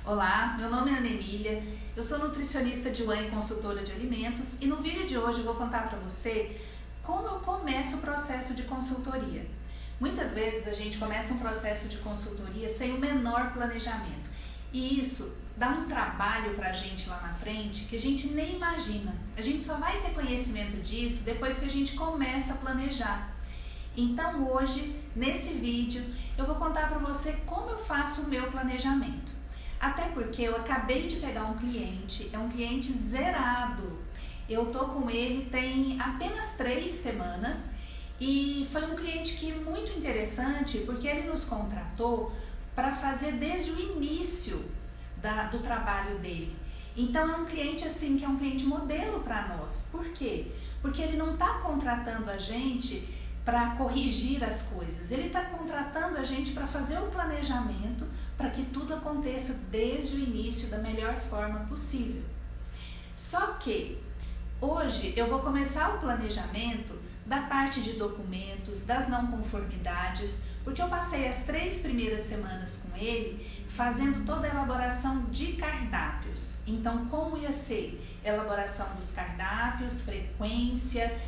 Olá, meu nome é Ana Emília, eu sou nutricionista de whey e consultora de alimentos e no vídeo de hoje eu vou contar para você como eu começo o processo de consultoria. Muitas vezes a gente começa um processo de consultoria sem o menor planejamento e isso dá um trabalho para a gente lá na frente que a gente nem imagina. A gente só vai ter conhecimento disso depois que a gente começa a planejar. Então hoje, nesse vídeo, eu vou contar para você como eu faço o meu planejamento. Até porque eu acabei de pegar um cliente, é um cliente zerado. Eu tô com ele tem apenas 3 semanas e foi um cliente que muito interessante porque ele nos contratou para fazer desde o início do trabalho dele. Então é um cliente assim que é um cliente modelo para nós. Por quê? Porque ele não está contratando a gente para corrigir as coisas. Ele está contratando a gente para fazer o planejamento para que tudo aconteça desde o início da melhor forma possível. Só que hoje eu vou começar o planejamento da parte de documentos, das não conformidades, porque eu passei as 3 primeiras semanas com ele fazendo toda a elaboração de cardápios. Então, como ia ser elaboração dos cardápios, frequência,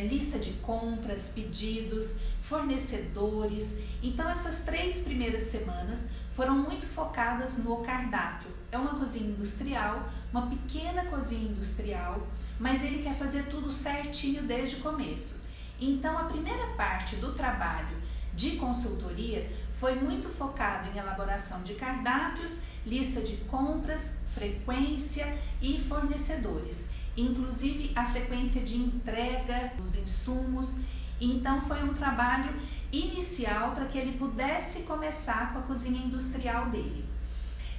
lista de compras, pedidos, fornecedores. Então, essas 3 primeiras semanas foram muito focadas no cardápio. É uma cozinha industrial, uma pequena cozinha industrial, mas ele quer fazer tudo certinho desde o começo. Então, a primeira parte do trabalho de consultoria foi muito focado em elaboração de cardápios, lista de compras, frequência e fornecedores, inclusive a frequência de entrega dos insumos. Então foi um trabalho inicial para que ele pudesse começar com a cozinha industrial dele.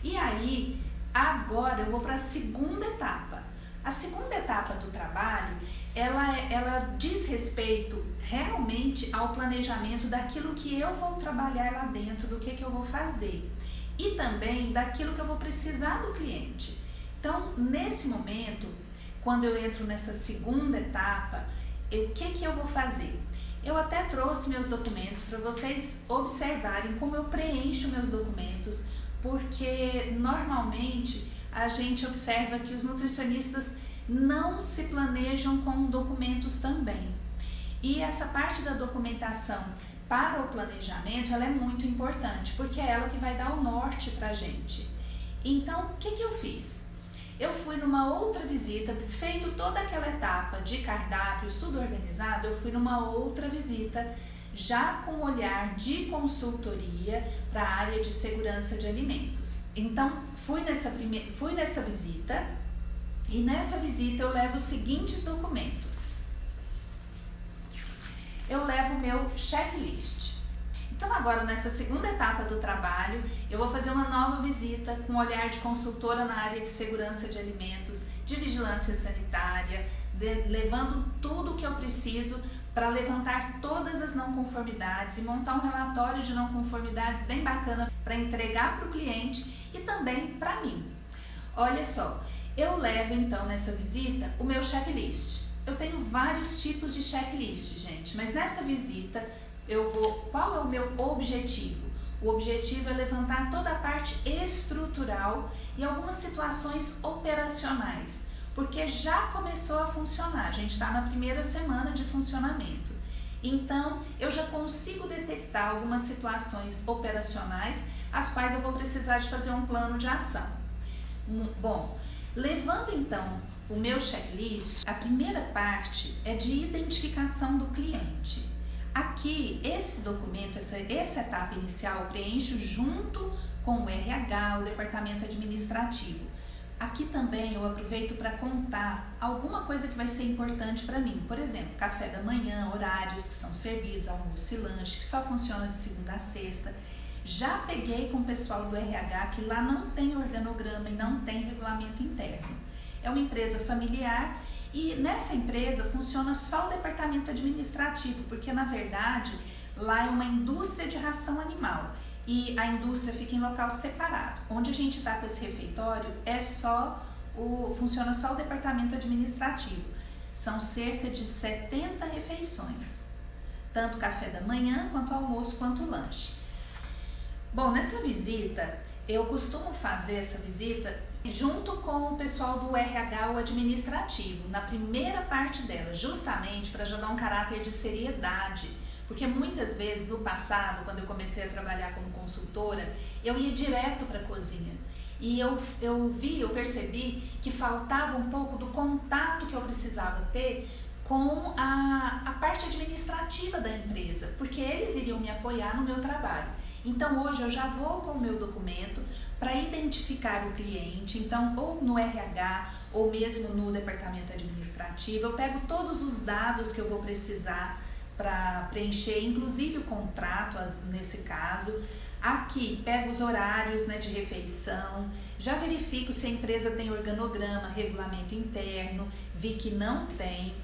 E aí, agora eu vou para a segunda etapa. A segunda etapa do trabalho, ela diz respeito realmente ao planejamento daquilo que eu vou trabalhar lá dentro, do que eu vou fazer e também daquilo que eu vou precisar do cliente. Então, nesse momento, quando eu entro nessa segunda etapa, o que eu vou fazer? Eu até trouxe meus documentos para vocês observarem como eu preencho meus documentos, porque normalmente a gente observa que os nutricionistas não se planejam com documentos também. E essa parte da documentação para o planejamento, ela é muito importante, porque é ela que vai dar o norte para a gente. Então, o que eu fiz? Eu fui numa outra visita, feito toda aquela etapa de cardápios, tudo organizado, eu fui numa outra visita, já com olhar de consultoria para a área de segurança de alimentos. Então, fui nessa visita e nessa visita eu levo os seguintes documentos. Eu levo o meu checklist. Então agora nessa segunda etapa do trabalho, eu vou fazer uma nova visita com olhar de consultora na área de segurança de alimentos, de vigilância sanitária, levando tudo o que eu preciso para levantar todas as não conformidades e montar um relatório de não conformidades bem bacana para entregar para o cliente e também para mim. Olha só, eu levo então nessa visita o meu checklist. Eu tenho vários tipos de checklist, gente, mas nessa visita qual é o meu objetivo? O objetivo é levantar toda a parte estrutural e algumas situações operacionais, porque já começou a funcionar, a gente está na primeira semana de funcionamento. Então, eu já consigo detectar algumas situações operacionais, as quais eu vou precisar de fazer um plano de ação. Bom, levando então o meu checklist, a primeira parte é de identificação do cliente. Aqui, esse documento, essa etapa inicial, eu preencho junto com o RH, o departamento administrativo. Aqui também eu aproveito para contar alguma coisa que vai ser importante para mim. Por exemplo, café da manhã, horários que são servidos, almoço e lanche, que só funciona de segunda a sexta. Já peguei com o pessoal do RH que lá não tem organograma e não tem regulamento interno. É uma empresa familiar e nessa empresa funciona só o departamento administrativo, porque na verdade lá é uma indústria de ração animal e a indústria fica em local separado. Onde a gente está com esse refeitório funciona só o departamento administrativo. São cerca de 70 refeições, tanto café da manhã, quanto almoço, quanto lanche. Bom, nessa visita eu costumo fazer essa visita junto com o pessoal do RH ou administrativo, na primeira parte dela, justamente para já dar um caráter de seriedade. Porque muitas vezes no passado, quando eu comecei a trabalhar como consultora, eu ia direto para a cozinha. E eu percebi que faltava um pouco do contato que eu precisava ter com a parte administrativa da empresa, porque eles iriam me apoiar no meu trabalho. Então hoje eu já vou com o meu documento para identificar o cliente, então ou no RH ou mesmo no departamento administrativo, eu pego todos os dados que eu vou precisar para preencher, inclusive o contrato, nesse caso. Aqui, pego os horários, né, de refeição, já verifico se a empresa tem organograma, regulamento interno, vi que não tem,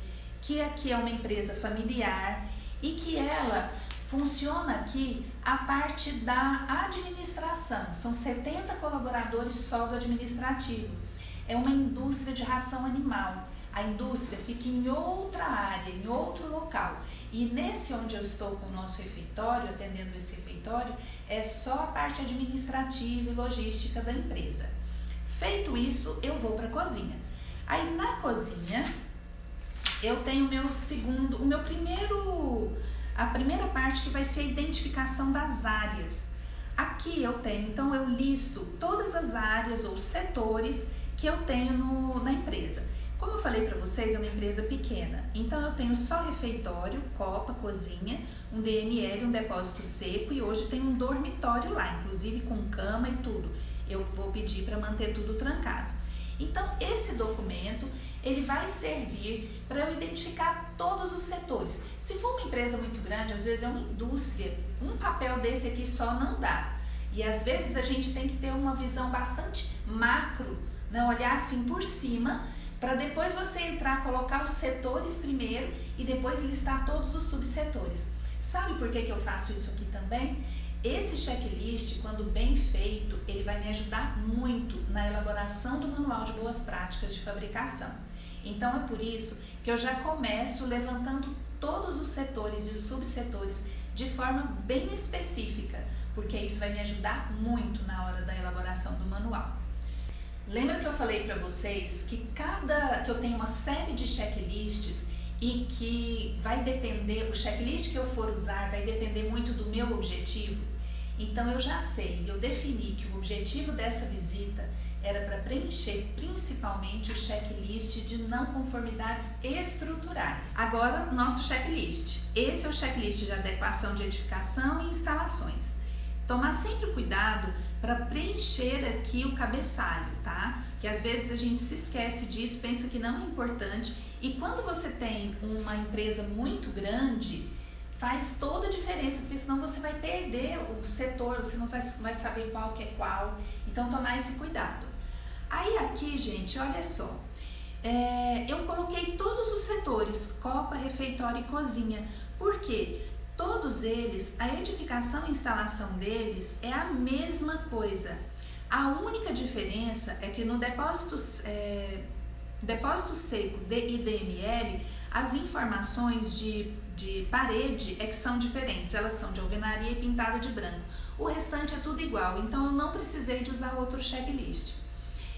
que aqui é uma empresa familiar e que ela funciona aqui a parte da administração. São 70 colaboradores só do administrativo. É uma indústria de ração animal. A indústria fica em outra área, em outro local. E nesse onde eu estou com o nosso refeitório, atendendo esse refeitório, é só a parte administrativa e logística da empresa. Feito isso, eu vou para a cozinha. Aí na cozinha, eu tenho a primeira parte que vai ser a identificação das áreas. Aqui eu tenho, então eu listo todas as áreas ou setores que eu tenho na empresa. Como eu falei para vocês, é uma empresa pequena, então eu tenho só refeitório, copa, cozinha, um DML, um depósito seco e hoje tem um dormitório lá, inclusive com cama e tudo. Eu vou pedir para manter tudo trancado. Então esse documento, ele vai servir para eu identificar todos os setores. Se for uma empresa muito grande, às vezes é uma indústria, um papel desse aqui só não dá. E às vezes a gente tem que ter uma visão bastante macro, né? Olhar assim por cima, para depois você entrar, colocar os setores primeiro e depois listar todos os subsetores. Sabe por que eu faço isso aqui também? Esse checklist, quando bem feito, ele vai me ajudar muito na elaboração do manual de boas práticas de fabricação. Então é por isso que eu já começo levantando todos os setores e os subsetores de forma bem específica, porque isso vai me ajudar muito na hora da elaboração do manual. Lembra que eu falei para vocês que eu tenho uma série de checklists e que vai depender, o checklist que eu for usar vai depender muito do meu objetivo? Então eu já sei, eu defini que o objetivo dessa visita era para preencher principalmente o checklist de não conformidades estruturais. Agora, nosso checklist. Esse é o checklist de adequação de edificação e instalações. Tomar sempre cuidado para preencher aqui o cabeçalho, tá? Porque às vezes a gente se esquece disso, pensa que não é importante, e quando você tem uma empresa muito grande, faz toda a diferença, porque senão você vai perder o setor, você não vai saber qual que é qual, então tomar esse cuidado. Aí aqui, gente, olha só, eu coloquei todos os setores, copa, refeitório e cozinha, por quê? Todos eles, a edificação e instalação deles é a mesma coisa. A única diferença é que no depósito seco e DML, as informações de parede é que são diferentes, elas são de alvenaria e pintada de branco. O restante é tudo igual, então eu não precisei de usar outro checklist.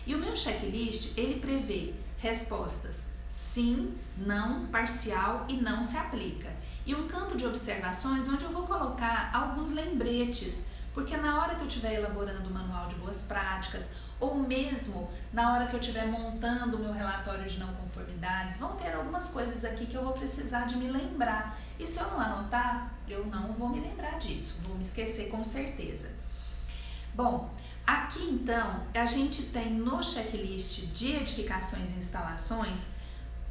E o meu checklist, ele prevê respostas sim, não, parcial e não se aplica. E um campo de observações onde eu vou colocar alguns lembretes, porque na hora que eu estiver elaborando o manual de boas práticas, ou mesmo na hora que eu estiver montando o meu relatório de não conformidades, vão ter algumas coisas aqui que eu vou precisar de me lembrar. E se eu não anotar, eu não vou me lembrar disso, vou me esquecer com certeza. Bom, aqui então a gente tem no checklist de edificações e instalações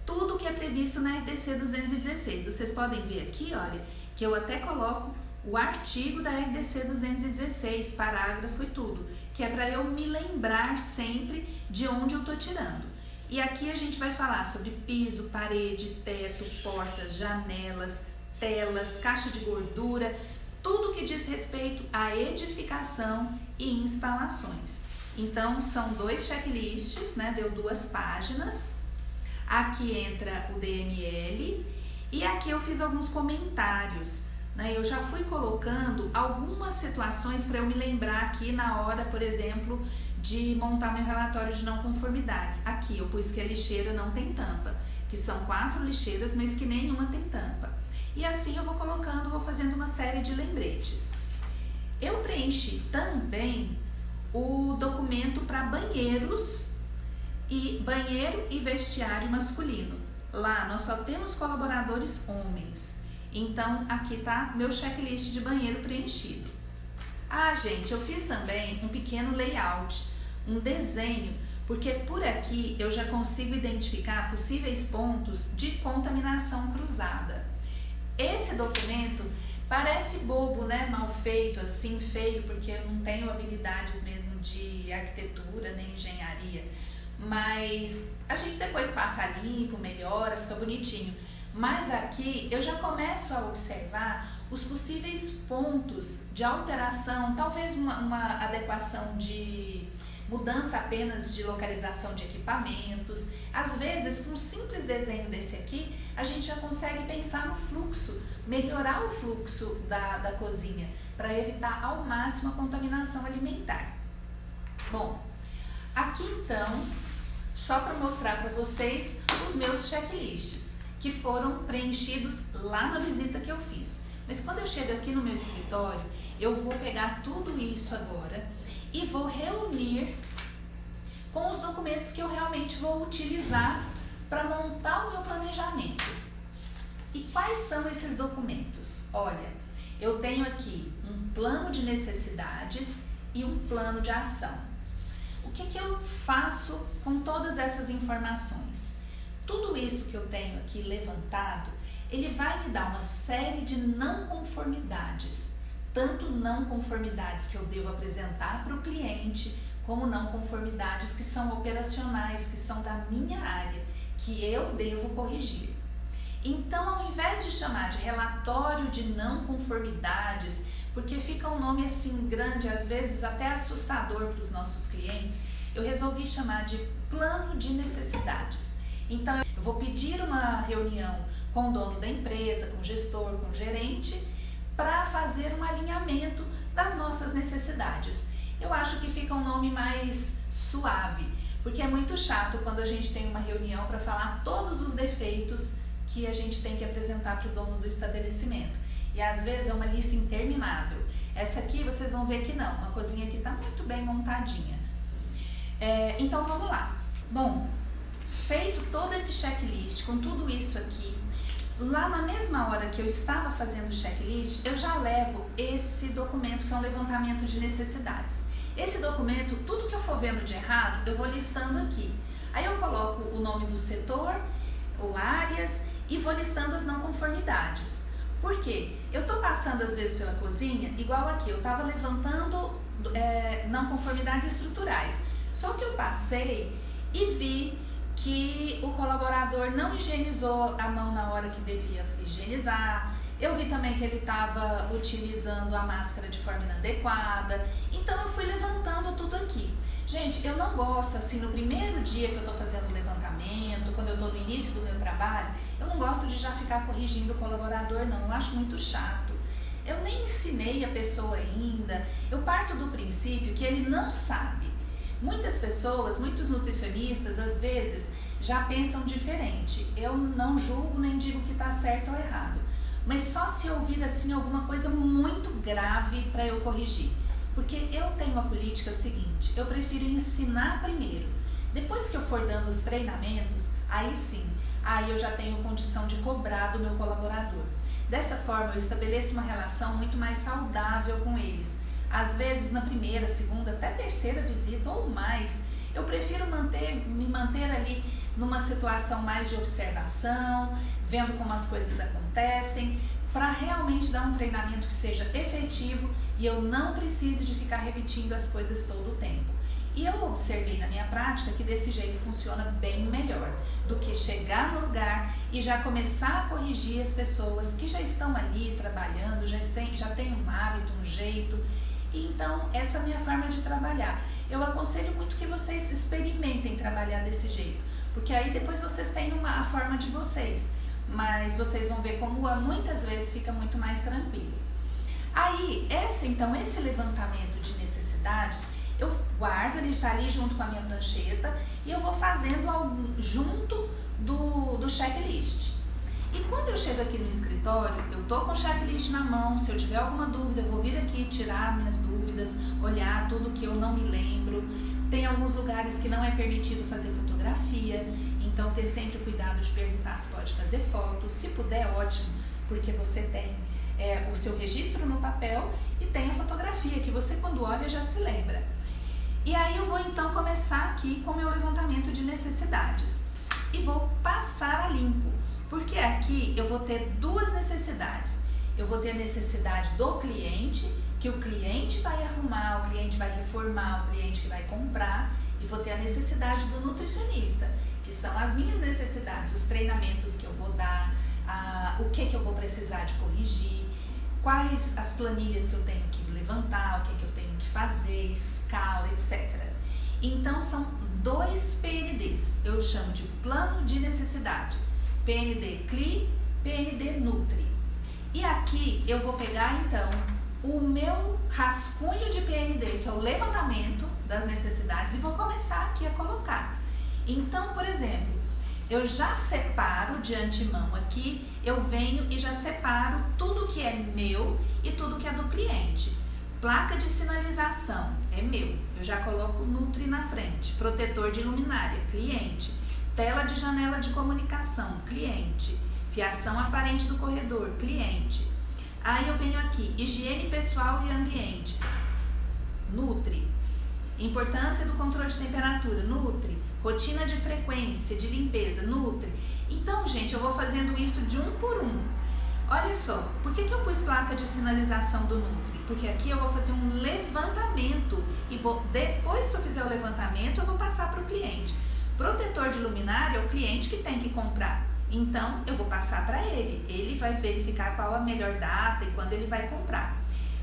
tudo que é previsto na RDC 216. Vocês podem ver aqui, olha, que eu até coloco o artigo da RDC 216, parágrafo e tudo, que é para eu me lembrar sempre de onde eu estou tirando. E aqui a gente vai falar sobre piso, parede, teto, portas, janelas, telas, caixa de gordura, tudo que diz respeito à edificação e instalações. Então, são 2 checklists, né? Deu 2 páginas. Aqui entra o DML e aqui eu fiz alguns comentários né? Eu já fui colocando algumas situações para eu me lembrar aqui na hora, por exemplo, de montar meu relatório de não conformidades. Aqui eu pus que a lixeira não tem tampa, que são 4 lixeiras, mas que nenhuma tem tampa. E assim eu vou colocando, vou fazendo uma série de lembretes. Eu preenchi também o documento para banheiro e vestiário masculino. Lá nós só temos colaboradores homens. Então aqui tá meu checklist de banheiro preenchido. Ah, gente, eu fiz também um pequeno layout, um desenho, porque por aqui eu já consigo identificar possíveis pontos de contaminação cruzada. Esse documento parece bobo, né? Mal feito, assim, feio, porque eu não tenho habilidades mesmo de arquitetura nem engenharia. Mas a gente depois passa limpo, melhora, fica bonitinho. Mas aqui eu já começo a observar os possíveis pontos de alteração, talvez uma adequação de mudança apenas de localização de equipamentos. Às vezes, com um simples desenho desse aqui, a gente já consegue pensar no fluxo, melhorar o fluxo da cozinha, para evitar ao máximo a contaminação alimentar. Bom, aqui então, só para mostrar para vocês os meus checklists, que foram preenchidos lá na visita que eu fiz. Mas quando eu chego aqui no meu escritório, eu vou pegar tudo isso agora e vou reunir com os documentos que eu realmente vou utilizar para montar o meu planejamento. E quais são esses documentos? Olha, eu tenho aqui um plano de necessidades e um plano de ação. O que eu faço com todas essas informações? Tudo isso que eu tenho aqui levantado, ele vai me dar uma série de não conformidades, tanto não conformidades que eu devo apresentar para o cliente, como não conformidades que são operacionais, que são da minha área, que eu devo corrigir. Então, ao invés de chamar de relatório de não conformidades, porque fica um nome assim grande, às vezes até assustador para os nossos clientes, eu resolvi chamar de plano de necessidades. Então, eu vou pedir uma reunião com o dono da empresa, com o gestor, com o gerente, para fazer um alinhamento das nossas necessidades. Eu acho que fica um nome mais suave, porque é muito chato quando a gente tem uma reunião para falar todos os defeitos que a gente tem que apresentar para o dono do estabelecimento. E às vezes é uma lista interminável. Essa aqui vocês vão ver que não, uma cozinha aqui está muito bem montadinha. Então vamos lá. Bom, feito todo esse checklist com tudo isso aqui, lá na mesma hora que eu estava fazendo o checklist, eu já levo esse documento que é um levantamento de necessidades. Esse documento, tudo que eu for vendo de errado, eu vou listando aqui. Aí eu coloco o nome do setor, ou áreas, e vou listando as não conformidades. Por quê? Eu estou passando às vezes pela cozinha, igual aqui, eu estava levantando não conformidades estruturais. Só que eu passei e vi que o colaborador não higienizou a mão na hora que devia higienizar. Eu vi também que ele estava utilizando a máscara de forma inadequada. Então eu fui levantando tudo aqui. Gente, eu não gosto assim, no primeiro dia que eu estou fazendo o levantamento, quando eu estou no início do meu trabalho, eu não gosto de já ficar corrigindo o colaborador, não. Eu acho muito chato. Eu nem ensinei a pessoa ainda. Eu parto do princípio que ele não sabe. Muitas pessoas, muitos nutricionistas, às vezes, já pensam diferente. Eu não julgo nem digo que está certo ou errado. Mas só se ouvir assim alguma coisa muito grave para eu corrigir. Porque eu tenho uma política seguinte, eu prefiro ensinar primeiro. Depois que eu for dando os treinamentos, aí sim, aí eu já tenho condição de cobrar do meu colaborador. Dessa forma eu estabeleço uma relação muito mais saudável com eles. Às vezes na primeira, segunda, até terceira visita ou mais, eu prefiro me manter ali numa situação mais de observação, vendo como as coisas acontecem, para realmente dar um treinamento que seja efetivo e eu não precise de ficar repetindo as coisas todo o tempo. E eu observei na minha prática que desse jeito funciona bem melhor do que chegar no lugar e já começar a corrigir as pessoas que já estão ali trabalhando, já têm um hábito, um jeito. Então, essa é a minha forma de trabalhar. Eu aconselho muito que vocês experimentem trabalhar desse jeito, porque aí depois vocês têm a forma de vocês. mas vocês vão ver como muitas vezes fica muito mais tranquilo. Aí, esse levantamento de necessidades, eu guardo, ele está ali junto com a minha prancheta e eu vou fazendo junto do checklist. E quando eu chego aqui no escritório, eu tô com o checklist na mão, se eu tiver alguma dúvida, eu vou vir aqui tirar minhas dúvidas, olhar tudo que eu não me lembro. Tem alguns lugares que não é permitido fazer fotografia, então ter sempre cuidado de perguntar se pode fazer foto. Se puder, ótimo, porque você tem o seu registro no papel e tem a fotografia, que você quando olha já se lembra. E aí eu vou então começar aqui com o meu levantamento de necessidades e vou passar a limpo. Porque aqui eu vou ter duas necessidades. Eu vou ter a necessidade do cliente, que o cliente vai arrumar, o cliente vai reformar, o cliente que vai comprar. E vou ter a necessidade do nutricionista, que são as minhas necessidades, os treinamentos que eu vou dar, o que eu vou precisar de corrigir, quais as planilhas que eu tenho que levantar, o que eu tenho que fazer, escala, etc. Então são dois PNDs, eu chamo de plano de necessidade. PND CLI, PND Nutri. E aqui eu vou pegar então o meu rascunho de PND, que é o levantamento das necessidades, e vou começar aqui a colocar. Então, por exemplo, eu já separo de antemão aqui, eu venho e já separo tudo que é meu e tudo que é do cliente. Placa de sinalização é meu, eu já coloco Nutri na frente. Protetor de luminária, cliente. Tela de janela de comunicação, cliente. Fiação aparente do corredor, cliente. Aí eu venho aqui, higiene pessoal e ambientes, Nutri. Importância do controle de temperatura, Nutri. Rotina de frequência, de limpeza, Nutri. Então, gente, eu vou fazendo isso de um por um. Olha só, por que eu pus placa de sinalização do Nutri? Porque aqui eu vou fazer um levantamento e depois que eu fizer o levantamento, eu vou passar para o cliente. Protetor de luminária é o cliente que tem que comprar, então eu vou passar para ele vai verificar qual a melhor data e quando ele vai comprar.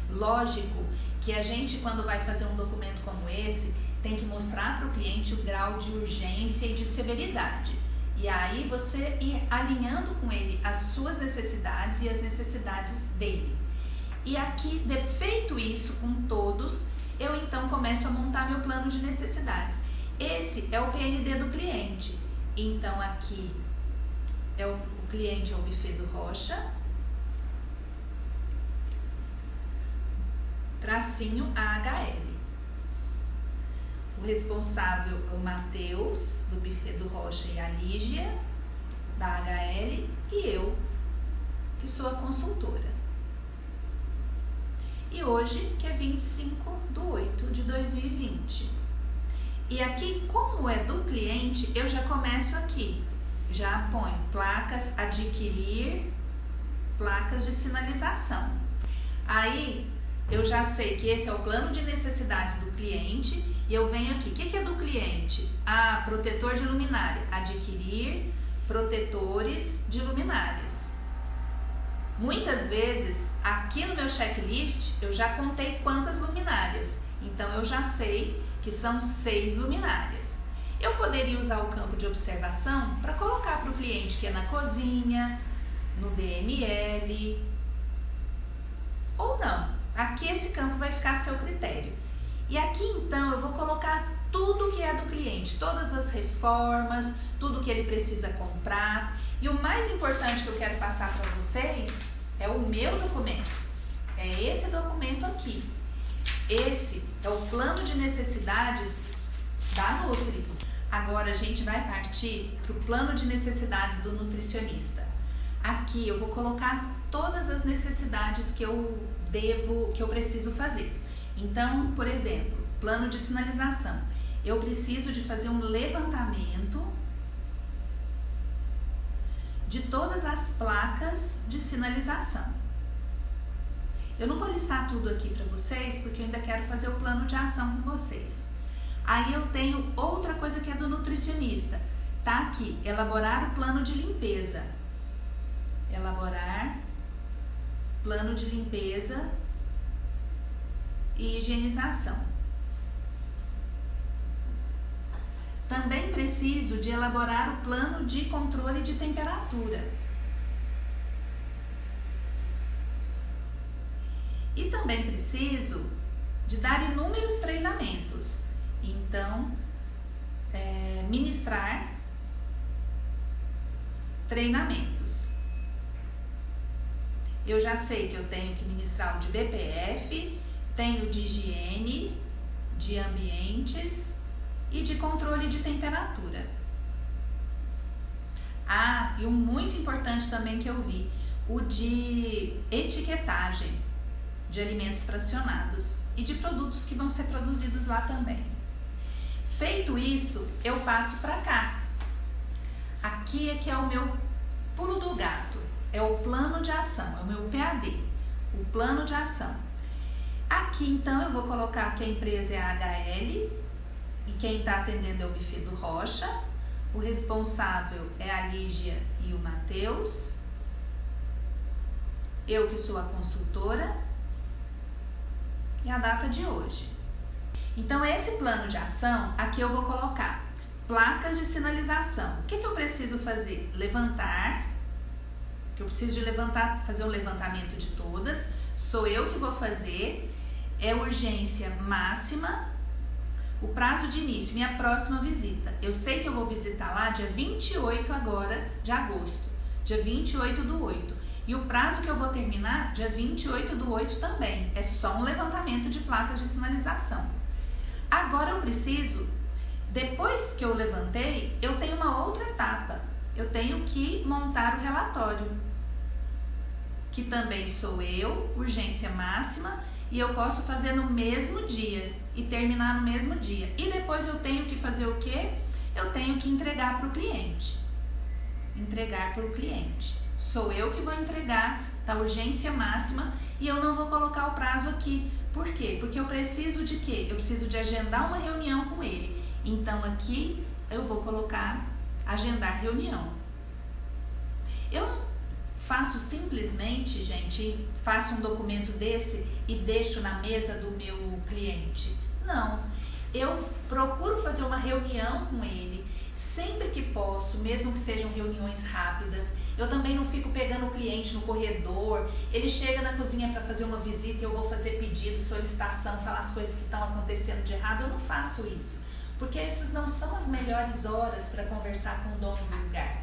Lógico que a gente, quando vai fazer um documento como esse, tem que mostrar para o cliente o grau de urgência e de severidade, e aí você ir alinhando com ele as suas necessidades e as necessidades dele. E aqui, feito isso com todos, eu então começo a montar meu plano de necessidades. Esse é o PND do cliente. Então aqui o cliente é o buffet do Rocha, tracinho AHL. O responsável é o Matheus, do buffet do Rocha, e a Lígia, da HL, e eu, que sou a consultora. E hoje, que é 25/8/2020. E aqui, como é do cliente, eu já começo aqui. Já ponho placas, adquirir, placas de sinalização. Aí, eu já sei que esse é o plano de necessidades do cliente e eu venho aqui. O que é do cliente? Protetor de luminária. Adquirir protetores de luminárias. Muitas vezes, aqui no meu checklist, eu já contei quantas luminárias. Então, eu já sei que são 6 luminárias. Eu poderia usar o campo de observação para colocar para o cliente que é na cozinha, no DML, ou não. Aqui esse campo vai ficar a seu critério. E aqui então eu vou colocar tudo que é do cliente, todas as reformas, tudo que ele precisa comprar. E o mais importante que eu quero passar para vocês é o meu documento. É esse documento aqui. Esse é o plano de necessidades da Nutri. Agora a gente vai partir para o plano de necessidades do nutricionista. Aqui eu vou colocar todas as necessidades que eu preciso fazer. Então, por exemplo, plano de sinalização. Eu preciso de fazer um levantamento de todas as placas de sinalização. Eu não vou listar tudo aqui para vocês, porque eu ainda quero fazer o plano de ação com vocês. Aí eu tenho outra coisa que é do nutricionista. Tá aqui, elaborar o plano de limpeza. Elaborar plano de limpeza e higienização. Também preciso de elaborar o plano de controle de temperatura. também preciso de dar inúmeros treinamentos. Então, ministrar treinamentos. Eu já sei que eu tenho que ministrar o de BPF, tenho de higiene, de ambientes e de controle de temperatura. Ah, e um muito importante também que eu vi, o de etiquetagem de alimentos fracionados e de produtos que vão ser produzidos lá também. Feito isso, eu passo para cá. Aqui é que é o meu pulo do gato, é o plano de ação, é o meu PAD, o plano de ação. Aqui então eu vou colocar que a empresa é a HL e quem está atendendo é o Buffet do Rocha, o responsável é a Lígia e o Matheus, eu que sou a consultora e a data de hoje. Então esse plano de ação, aqui eu vou colocar placas de sinalização. O que eu preciso fazer? Levantar, que eu preciso de levantar, fazer um levantamento de todas, sou eu que vou fazer, é urgência máxima, o prazo de início, minha próxima visita. Eu sei que eu vou visitar lá dia 28 agora de agosto, dia 28/8. E o prazo que eu vou terminar, dia 28/8 também. É só um levantamento de placas de sinalização. Agora eu preciso, depois que eu levantei, eu tenho uma outra etapa. Eu tenho que montar o relatório, que também sou eu, urgência máxima, e eu posso fazer no mesmo dia e terminar no mesmo dia. E depois eu tenho que fazer o quê? Eu tenho que entregar para o cliente. Entregar para o cliente. Sou eu que vou entregar, tá? Urgência máxima, e eu não vou colocar o prazo aqui. Por quê? Porque eu preciso de quê? Eu preciso de agendar uma reunião com ele. Então aqui eu vou colocar agendar reunião. Eu não faço simplesmente, gente, faço um documento desse e deixo na mesa do meu cliente. Não, eu procuro fazer uma reunião com ele sempre que posso, mesmo que sejam reuniões rápidas. Eu também não fico pegando o cliente no corredor, ele chega na cozinha para fazer uma visita e eu vou fazer pedido, solicitação, falar as coisas que estão acontecendo de errado. Eu não faço isso, porque essas não são as melhores horas para conversar com o dono do lugar.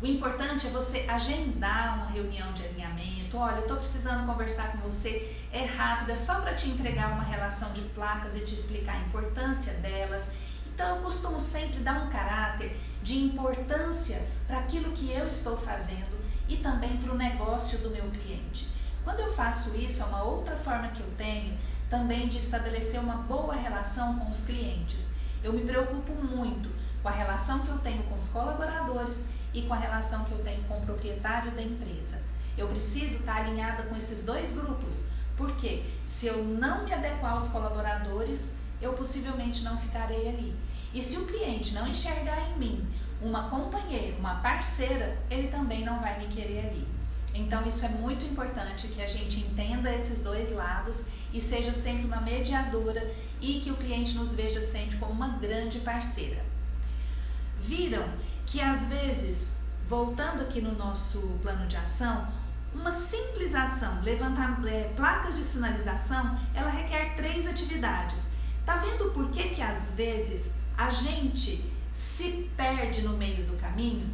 O importante é você agendar uma reunião de alinhamento. Olha, eu estou precisando conversar com você, é rápido, é só para te entregar uma relação de placas e te explicar a importância delas. Então eu costumo sempre dar um caráter de importância para aquilo que eu estou fazendo e também para o negócio do meu cliente. Quando eu faço isso, é uma outra forma que eu tenho também de estabelecer uma boa relação com os clientes. Eu me preocupo muito com a relação que eu tenho com os colaboradores e com a relação que eu tenho com o proprietário da empresa. Eu preciso estar alinhada com esses dois grupos, porque se eu não me adequar aos colaboradores, eu possivelmente não ficarei ali. E se o cliente não enxergar em mim uma companheira, uma parceira, ele também não vai me querer ali. Então isso é muito importante que a gente entenda esses dois lados e seja sempre uma mediadora e que o cliente nos veja sempre como uma grande parceira. Viram que às vezes, voltando aqui no nosso plano de ação, uma simples ação, levantar placas de sinalização, ela requer 3 atividades. Tá vendo por que às vezes a gente se perde no meio do caminho?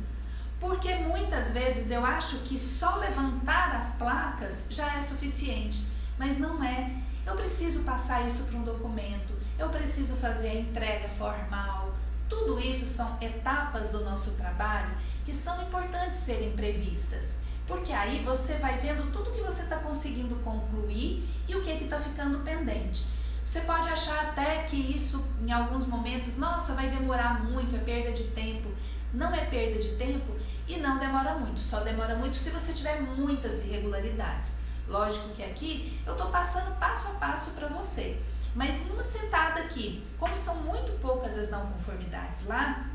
Porque muitas vezes eu acho que só levantar as placas já é suficiente, mas não é. Eu preciso passar isso para um documento, eu preciso fazer a entrega formal. Tudo isso são etapas do nosso trabalho que são importantes serem previstas, porque aí você vai vendo tudo que você está conseguindo concluir e o que está ficando pendente. Você pode achar até que isso, em alguns momentos, nossa, vai demorar muito, é perda de tempo. Não é perda de tempo e não demora muito, só demora muito se você tiver muitas irregularidades. Lógico que aqui eu estou passando passo a passo para você. Mas em uma sentada aqui, como são muito poucas as não conformidades lá,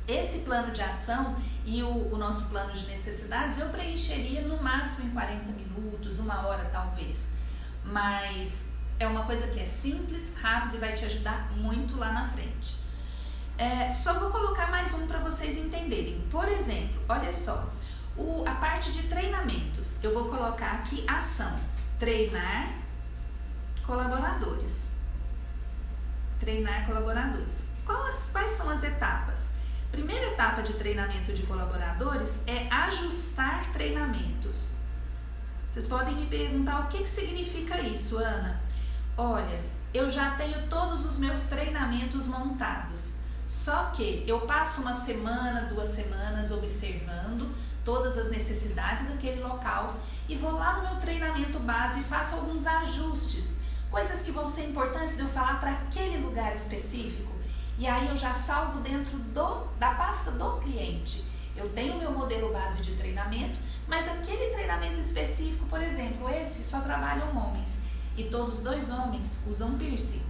esse plano de ação e o nosso plano de necessidades eu preencheria no máximo em 40 minutos, 1 hora talvez. Mas é uma coisa que é simples, rápida e vai te ajudar muito lá na frente. Só vou colocar mais um para vocês entenderem. Por exemplo, olha só, a parte de treinamentos, eu vou colocar aqui ação, treinar colaboradores. Treinar colaboradores. Quais são as etapas? Primeira etapa de treinamento de colaboradores é ajustar treinamentos. Vocês podem me perguntar o que significa isso, Ana? Olha, eu já tenho todos os meus treinamentos montados, só que eu passo uma semana, 2 semanas observando todas as necessidades daquele local e vou lá no meu treinamento base e faço alguns ajustes, coisas que vão ser importantes de eu falar para aquele lugar específico. E aí eu já salvo dentro da pasta do cliente. Eu tenho o meu modelo base de treinamento, mas aquele treinamento específico, por exemplo, esse só trabalham homens e todos 2 homens usam piercing.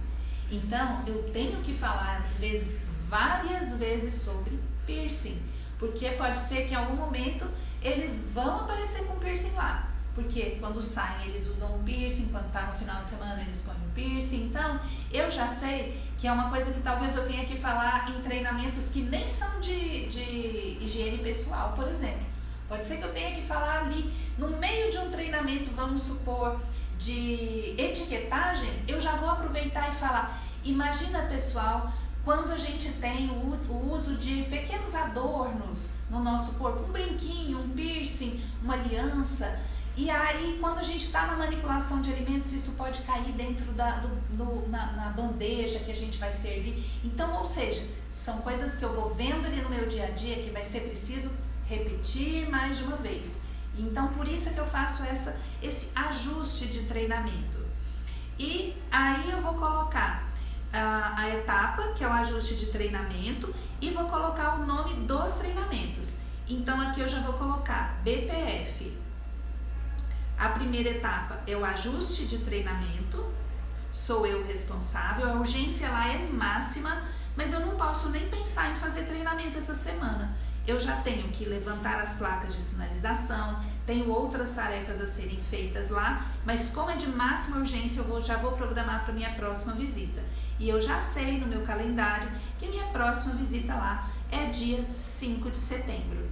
Então, eu tenho que falar, às vezes, várias vezes sobre piercing, porque pode ser que em algum momento eles vão aparecer com piercing lá. Porque quando saem eles usam o piercing, quando está no final de semana eles põem o piercing. Então, eu já sei que é uma coisa que talvez eu tenha que falar em treinamentos que nem são de higiene pessoal, por exemplo. Pode ser que eu tenha que falar ali, no meio de um treinamento, vamos supor, de etiquetagem, eu já vou aproveitar e falar, imagina pessoal, quando a gente tem o uso de pequenos adornos no nosso corpo, um brinquinho, um piercing, uma aliança. E aí, quando a gente está na manipulação de alimentos, isso pode cair dentro na bandeja que a gente vai servir. Então, ou seja, são coisas que eu vou vendo ali no meu dia a dia que vai ser preciso repetir mais de uma vez. Então, por isso é que eu faço esse ajuste de treinamento. E aí eu vou colocar a etapa, que é o ajuste de treinamento, e vou colocar o nome dos treinamentos. Então, aqui eu já vou colocar BPF. A primeira etapa é o ajuste de treinamento, sou eu responsável, a urgência lá é máxima, mas eu não posso nem pensar em fazer treinamento essa semana. Eu já tenho que levantar as placas de sinalização, tenho outras tarefas a serem feitas lá, mas como é de máxima urgência, eu já vou programar para minha próxima visita. E eu já sei no meu calendário que minha próxima visita lá é dia 5 de setembro.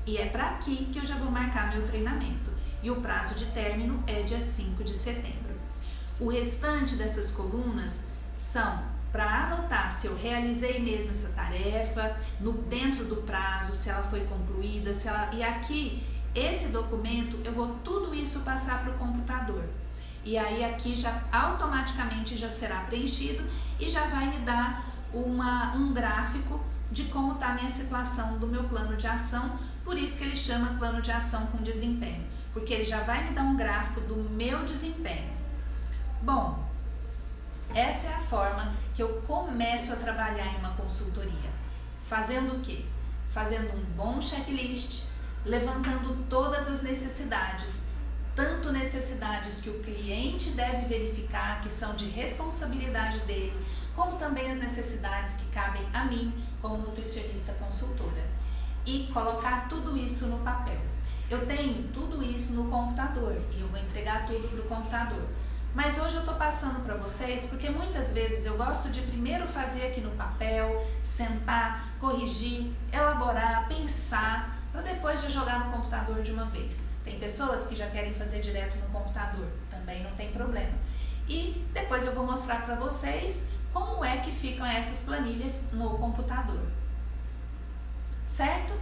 E é para aqui que eu já vou marcar meu treinamento. E o prazo de término é dia 5 de setembro. O restante dessas colunas são para anotar se eu realizei mesmo essa tarefa, dentro do prazo, se ela foi concluída, e aqui, esse documento, eu vou tudo isso passar para o computador. E aí aqui já automaticamente já será preenchido e já vai me dar um gráfico de como está a minha situação do meu plano de ação, por isso que ele chama plano de ação com desempenho, porque ele já vai me dar um gráfico do meu desempenho. Bom, essa é a forma que eu começo a trabalhar em uma consultoria. Fazendo o quê? Fazendo um bom checklist, levantando todas as necessidades, tanto necessidades que o cliente deve verificar, que são de responsabilidade dele, como também as necessidades que cabem a mim como nutricionista consultora. E colocar tudo isso no papel. Eu tenho tudo isso no computador e eu vou entregar tudo para o computador. Mas hoje eu estou passando para vocês porque muitas vezes eu gosto de primeiro fazer aqui no papel, sentar, corrigir, elaborar, pensar, para depois já jogar no computador de uma vez. Tem pessoas que já querem fazer direto no computador, também não tem problema. E depois eu vou mostrar para vocês como é que ficam essas planilhas no computador. Certo?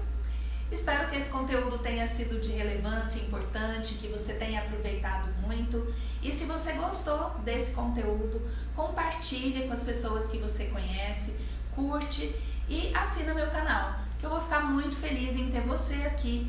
Espero que esse conteúdo tenha sido de relevância importante, que você tenha aproveitado muito. E se você gostou desse conteúdo, compartilhe com as pessoas que você conhece, curte e assina meu canal, que eu vou ficar muito feliz em ter você aqui